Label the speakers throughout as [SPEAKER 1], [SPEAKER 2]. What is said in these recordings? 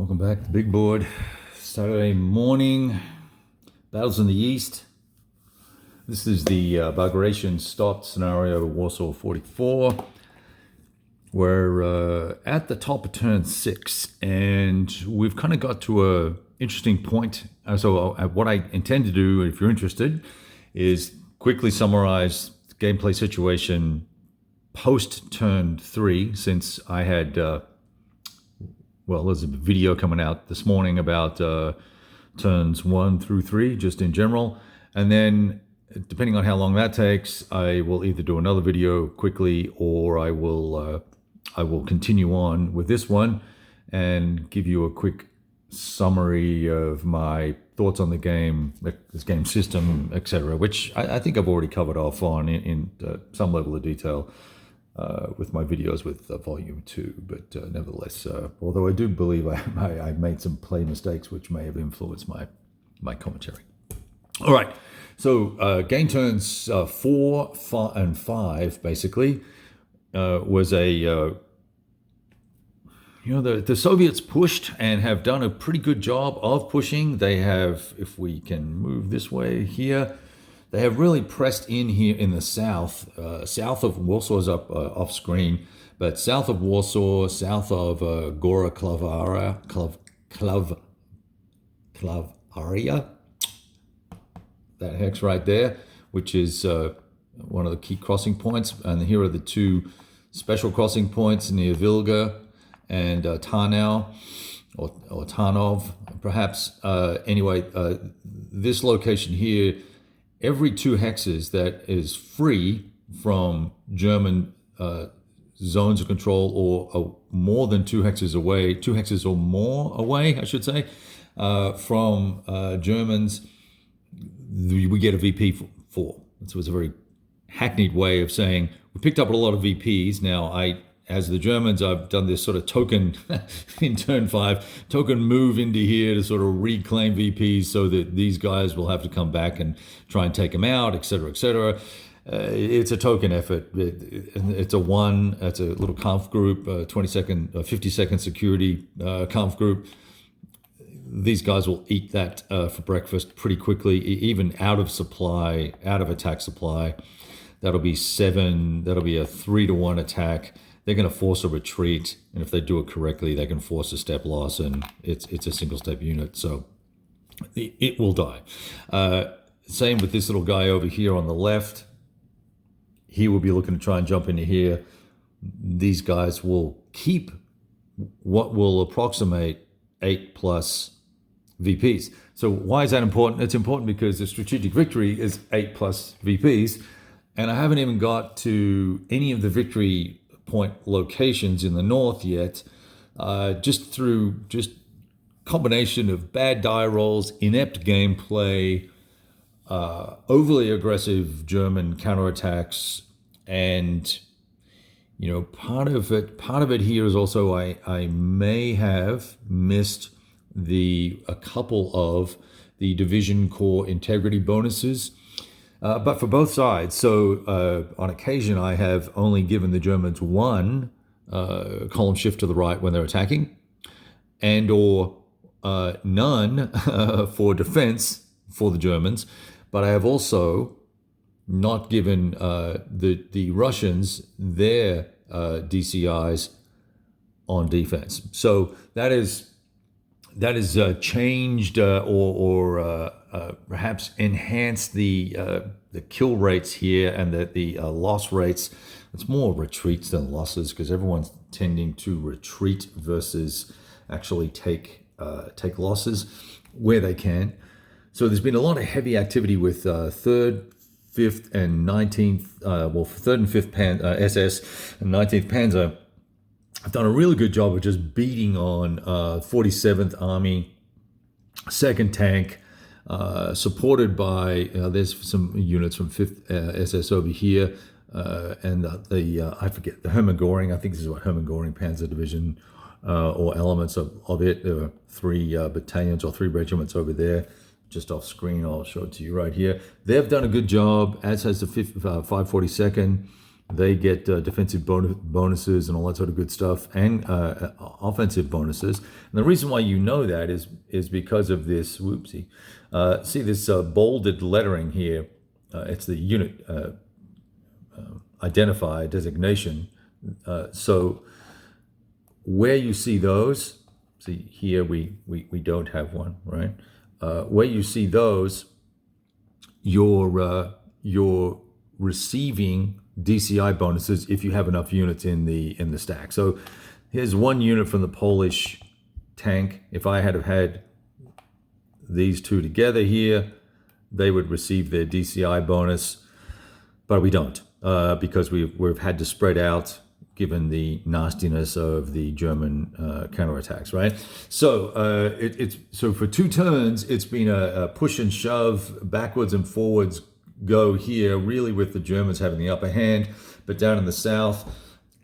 [SPEAKER 1] Welcome back to Big Board. Saturday morning, battles in the East. This is the bagration start scenario, Warsaw 44. We're at the top of turn 6, and we've kind of got to a interesting point. So what I intend to do, if you're interested, is quickly summarize the gameplay situation post turn 3, since I had there's a video coming out this morning about turns 1 through 3, just in general. And then, depending on how long that takes, I will either do another video quickly, or I will continue on with this one and give you a quick summary of my thoughts on the game, this game system, etc., which I think I've already covered off on in some level of detail with my videos with volume 2, but nevertheless, although I do believe I made some play mistakes which may have influenced my commentary. All right, so game turns 4, 5, and 5 basically was the Soviets pushed and have done a pretty good job of pushing. They have, if we can move this way here, they have really pressed in here in the south. South of Warsaw is up off screen, but south of Warsaw, south of Gora Klavaria, that hex right there, which is one of the key crossing points. And here are the two special crossing points near Vilga and Tarnow, or Tarnov, perhaps. Anyway, this location here, every 2 hexes that is free from German zones of control, or more than 2 hexes away, 2 hexes or more away, I should say, from Germans, we get a VP for. So it's a very hackneyed way of saying we picked up a lot of VPs. Now, as the Germans, I've done this sort of token in turn 5, token move into here to sort of reclaim VPs so that these guys will have to come back and try and take them out, etc., etc. It's a token effort. It's a little conf group, 50-second security conf group. These guys will eat that for breakfast pretty quickly, even out of supply, out of attack supply. That'll be a 3-to-1 attack. They're going to force a retreat, and if they do it correctly, they can force a step loss, and it's a single step unit, so it will die. Same with this little guy over here on the left. He will be looking to try and jump into here. These guys will keep what will approximate 8+ VPs. So why is that important? It's important because the strategic victory is 8+ VPs, and I haven't even got to any of the victory point locations in the north yet, just through combination of bad die rolls, inept gameplay, overly aggressive German counterattacks, and part of it here is also I may have missed a couple of the division core integrity bonuses. But for both sides, so on occasion I have only given the Germans 1 column shift to the right when they're attacking, and or none for defense for the Germans. But I have also not given the Russians their DCIs on defense. So that is changed or perhaps enhanced the kill rates here and the loss rates. It's more retreats than losses, because everyone's tending to retreat versus actually take losses where they can. So there's been a lot of heavy activity with 3rd, 5th, and 19th. 3rd and 5th SS and 19th Panzer. I've done a really good job of just beating on 47th Army, 2nd Tank, supported by, there's some units from 5th SS over here, and I forget, the Hermann Göring, I think this is what Hermann Göring Panzer Division, or elements of it. There are 3 battalions or 3 regiments over there, just off screen. I'll show it to you right here. They've done a good job, as has the 542nd. they get defensive bonuses and all that sort of good stuff, and offensive bonuses. And the reason why you know that is because of this. Whoopsie! See this bolded lettering here. It's the unit identifier designation. So where you see those, see here we don't have one, right? Where you see those, you're receiving DCI bonuses if you have enough units in the stack. So here's one unit from the Polish tank. If I had these two together here, they would receive their DCI bonus, but we don't because we've had to spread out given the nastiness of the German counterattacks, right? So so for 2 turns, it's been a push and shove, backwards and forwards go here, really with the Germans having the upper hand. But down in the south,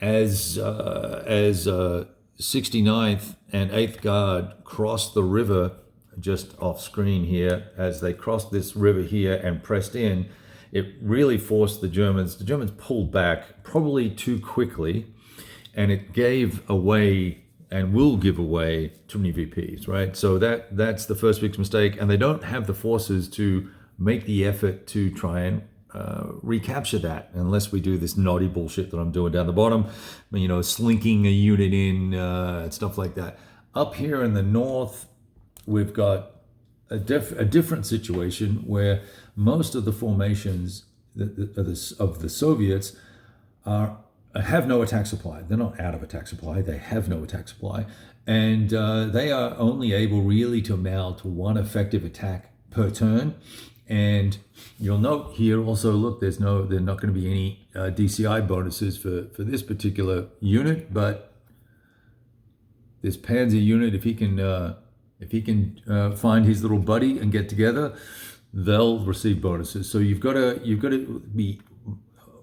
[SPEAKER 1] as 69th and 8th Guard crossed the river just off screen here, as they crossed this river here and pressed in, it really forced the Germans pulled back probably too quickly, and it gave away and will give away too many VPs, right? So that's the first big mistake, and they don't have the forces to make the effort to try and recapture that unless we do this naughty bullshit that I'm doing down the bottom, you know, slinking a unit in, stuff like that. Up here in the north, we've got a different situation where most of the formations of the Soviets have no attack supply. They're not out of attack supply. They have no attack supply. And they are only able really to mount 1 effective attack per turn. And you'll note here also, look, there's not going to be any DCI bonuses for this particular unit, but this Panzer unit, if he can find his little buddy and get together, they'll receive bonuses. So you've got to be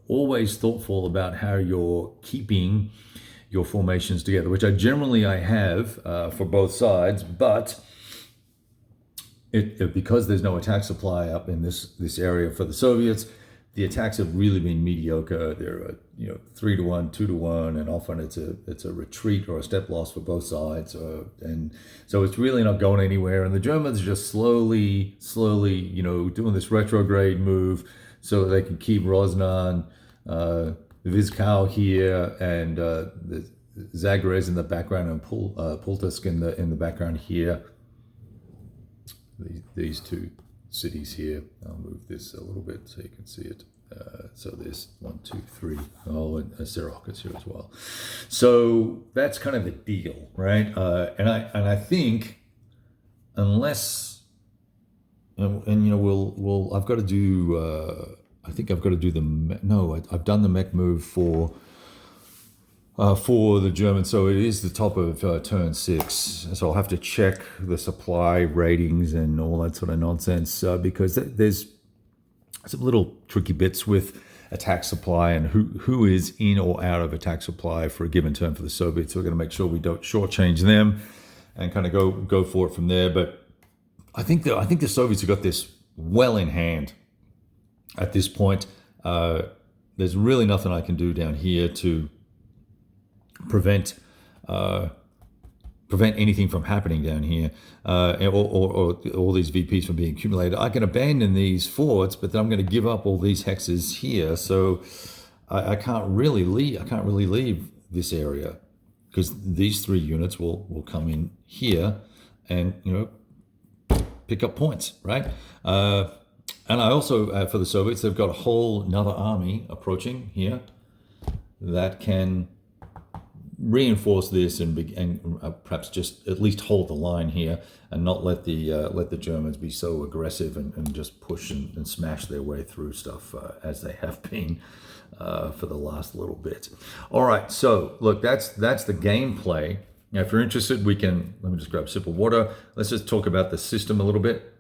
[SPEAKER 1] always thoughtful about how you're keeping your formations together, which I have for both sides, but because there's no attack supply up in this area for the Soviets, the attacks have really been mediocre. They're 3-1, 2-1, and often it's a retreat or a step loss for both sides, and so it's really not going anywhere. And the Germans are just slowly, doing this retrograde move so that they can keep Roznan, Vizkow here, and the Zagreb in the background, and Pultusk in the background here. These 2 cities here. I'll move this a little bit so you can see it. So there's 1, 2, 3. Oh, and Sirok is here as well. So that's kind of the deal, right? And I think unless I've got to do. I think I've got to do I've done the mech move for the Germans, so it is the top of turn 6. So I'll have to check the supply ratings and all that sort of nonsense because there's some little tricky bits with attack supply and who is in or out of attack supply for a given turn for the Soviets. So we're going to make sure we don't shortchange them and kind of go for it from there. But I think the Soviets have got this well in hand at this point. There's really nothing I can do down here to prevent anything from happening down here, or all these VPs from being accumulated. I can abandon these forts, but then I'm going to give up all these hexes here. So I can't really leave this area because these 3 units will come in here and pick up points, right? And I also for the Soviets, they've got a whole another army approaching here that can reinforce this and perhaps just at least hold the line here and not let the Germans be so aggressive and just push and smash their way through stuff as they have been for the last little bit. All right, so look, that's the gameplay. Now, if you're interested, let me just grab a sip of water. Let's just talk about the system a little bit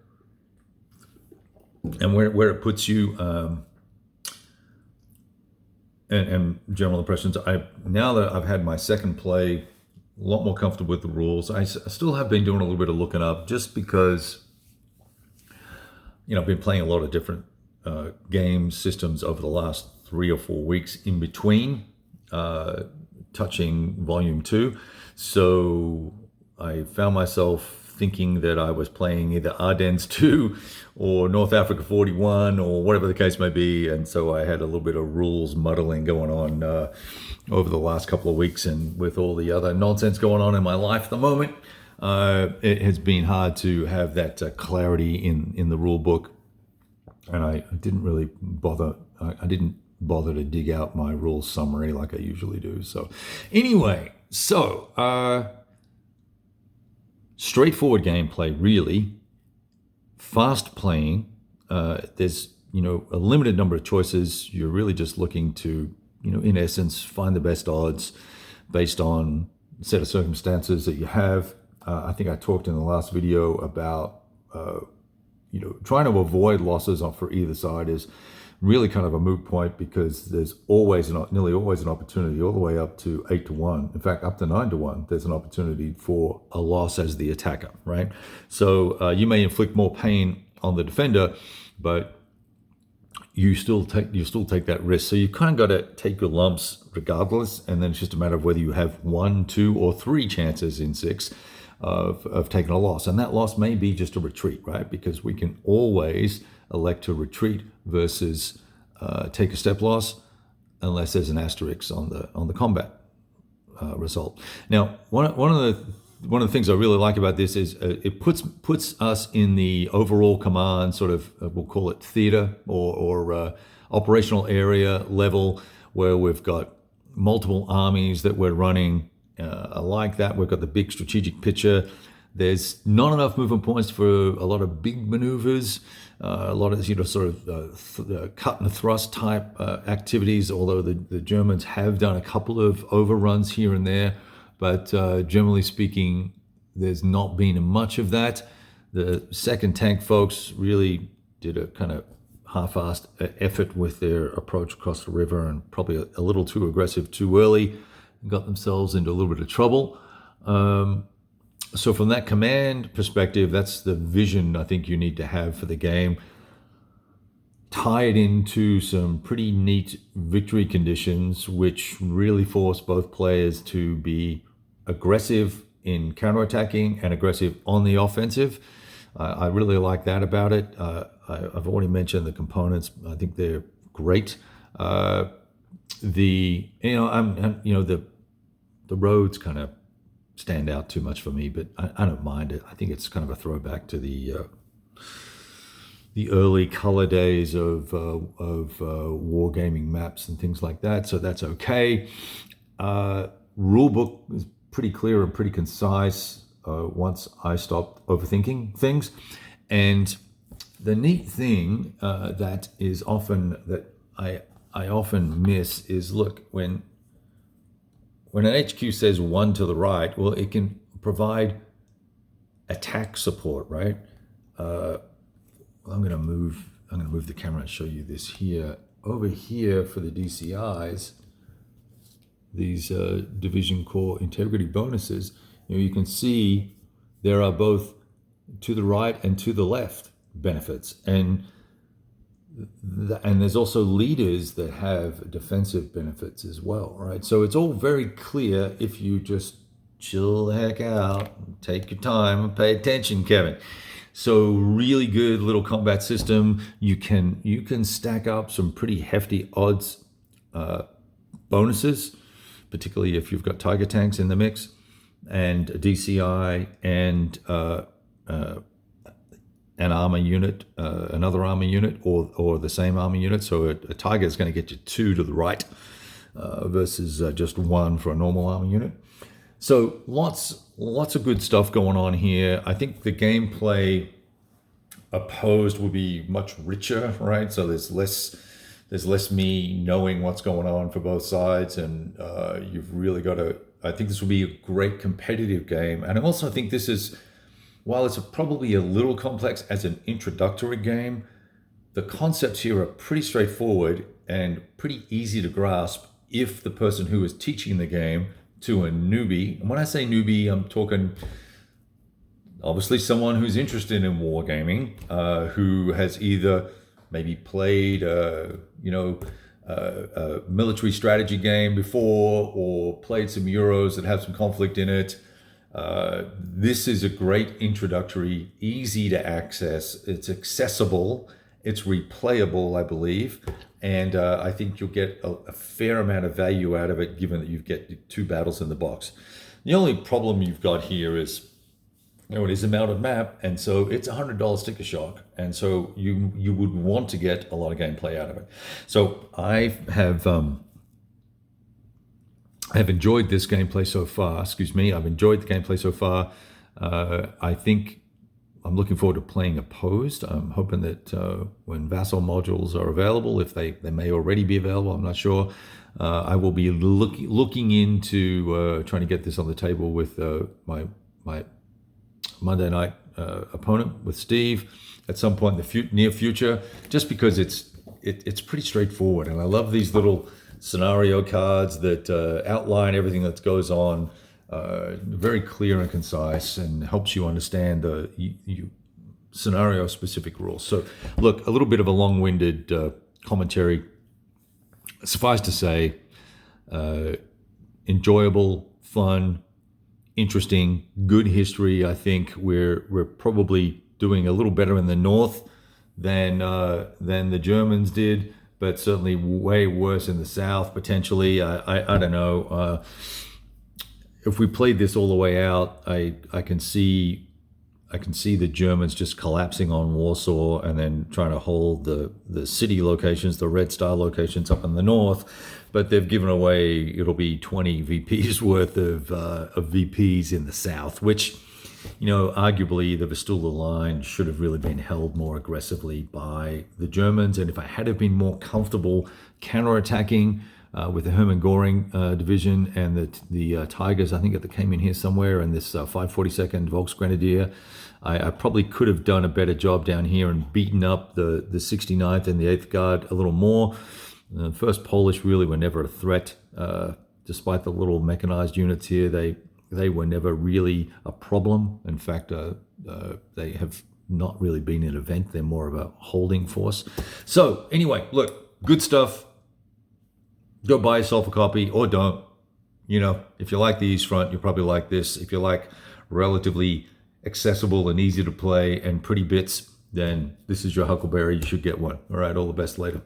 [SPEAKER 1] and where it puts you. And general impressions. Now that I've had my second play, a lot more comfortable with the rules. I still have been doing a little bit of looking up just because, I've been playing a lot of different game systems over the last 3 or 4 weeks in between touching volume 2. So I found myself thinking that I was playing either Ardennes 2 or North Africa 41 or whatever the case may be. And so I had a little bit of rules muddling going on over the last couple of weeks. And with all the other nonsense going on in my life at the moment, it has been hard to have that clarity in the rule book. And I didn't really bother. I didn't bother to dig out my rules summary like I usually do. So anyway, straightforward gameplay, really. Fast playing. There's, a limited number of choices. You're really just looking to, in essence, find the best odds based on a set of circumstances that you have. I think I talked in the last video about, trying to avoid losses for either side is really kind of a moot point, because there's nearly always an opportunity all the way up to 8-1. In fact, up to 9-1, there's an opportunity for a loss as the attacker, right? So you may inflict more pain on the defender, but you still take that risk. So you kind of got to take your lumps regardless, and then it's just a matter of whether you have 1, 2, or 3 chances in 6 of taking a loss. And that loss may be just a retreat, right? Because we can always elect to retreat versus take a step loss, unless there's an asterisk on the combat result. Now, one of the things I really like about this is it puts us in the overall command sort of we'll call it theater or operational area level, where we've got multiple armies that we're running. I like that. We've got the big strategic picture. There's not enough movement points for a lot of big maneuvers, a lot of sort of cut and thrust type activities. Although the Germans have done a couple of overruns here and there, but generally speaking, there's not been much of that. The second tank folks really did a kind of half-assed effort with their approach across the river, and probably a little too aggressive too early, and got themselves into a little bit of trouble. So from that command perspective, that's the vision I think you need to have for the game. Tie it into some pretty neat victory conditions, which really force both players to be aggressive in counterattacking and aggressive on the offensive. I really like that about it. I've already mentioned the components. I think they're great. The roads kind of stand out too much for me, but I don't mind it. I think it's kind of a throwback to the early color days of wargaming maps and things like that, so that's okay. Rulebook is pretty clear and pretty concise once I stopped overthinking things. And the neat thing that I often miss is, look, when an HQ says 1 to the right, well, it can provide attack support, right? I'm going to move the camera and show you this here. Over here for the DCIs, these Division Corps integrity bonuses, you can see there are both to the right and to the left benefits, and there's also leaders that have defensive benefits as well, right? So it's all very clear if you just chill the heck out, take your time, and pay attention, Kevin. So really good little combat system. You can stack up some pretty hefty odds bonuses, particularly if you've got Tiger tanks in the mix, and a DCI and an armor unit, another armor unit, or the same armor unit. So a Tiger is going to get you 2 to the right versus just 1 for a normal armor unit. So lots of good stuff going on here. I think the gameplay opposed will be much richer, right? So there's less me knowing what's going on for both sides, and you've really got to. I think this will be a great competitive game, and I also think this is, while it's probably a little complex as an introductory game, the concepts here are pretty straightforward and pretty easy to grasp if the person who is teaching the game to a newbie, and when I say newbie, I'm talking obviously someone who's interested in wargaming, who has either maybe played military strategy game before, or played some Euros that have some conflict in it, this is a great introductory, easy to access. It's accessible. It's replayable, I believe. And I think you'll get a fair amount of value out of it, given that you get 2 battles in the box. The only problem you've got here is, it is a mounted map, and so it's $100 sticker shock, and so you would want to get a lot of gameplay out of it. So I have enjoyed this gameplay so far. Excuse me, I've enjoyed the gameplay so far. I think I'm looking forward to playing Opposed. I'm hoping that when Vassal modules are available, if they may already be available, I'm not sure. I will be looking into trying to get this on the table with my Monday night opponent, with Steve, at some point in the near future, just because it's pretty straightforward, and I love these little scenario cards that outline everything that goes on, very clear and concise, and helps you understand the scenario specific rules. So look, a little bit of a long-winded commentary. Suffice to say, enjoyable, fun, interesting, good history. I think we're probably doing a little better in the north than the Germans did, but certainly way worse in the south potentially. I don't know. If we played this all the way out, I can see the Germans just collapsing on Warsaw and then trying to hold the city locations, the Red Star locations up in the north. But they've given away, it'll be 20 VPs worth of VPs in the south, which, arguably the Vistula line should have really been held more aggressively by the Germans. And if I had have been more comfortable counterattacking with the Hermann Göring division and the Tigers, I think that came in here somewhere, and this 542nd Volksgrenadier, I probably could have done a better job down here and beaten up the 69th and the 8th Guard a little more. The first Polish really were never a threat, despite the little mechanized units here. They were never really a problem. In fact, they have not really been an event. They're more of a holding force. So anyway, look, good stuff. Go buy yourself a copy, or don't. If you like the East Front, you'll probably like this. If you like relatively accessible and easy to play and pretty bits, then this is your Huckleberry. You should get one. All right, all the best later.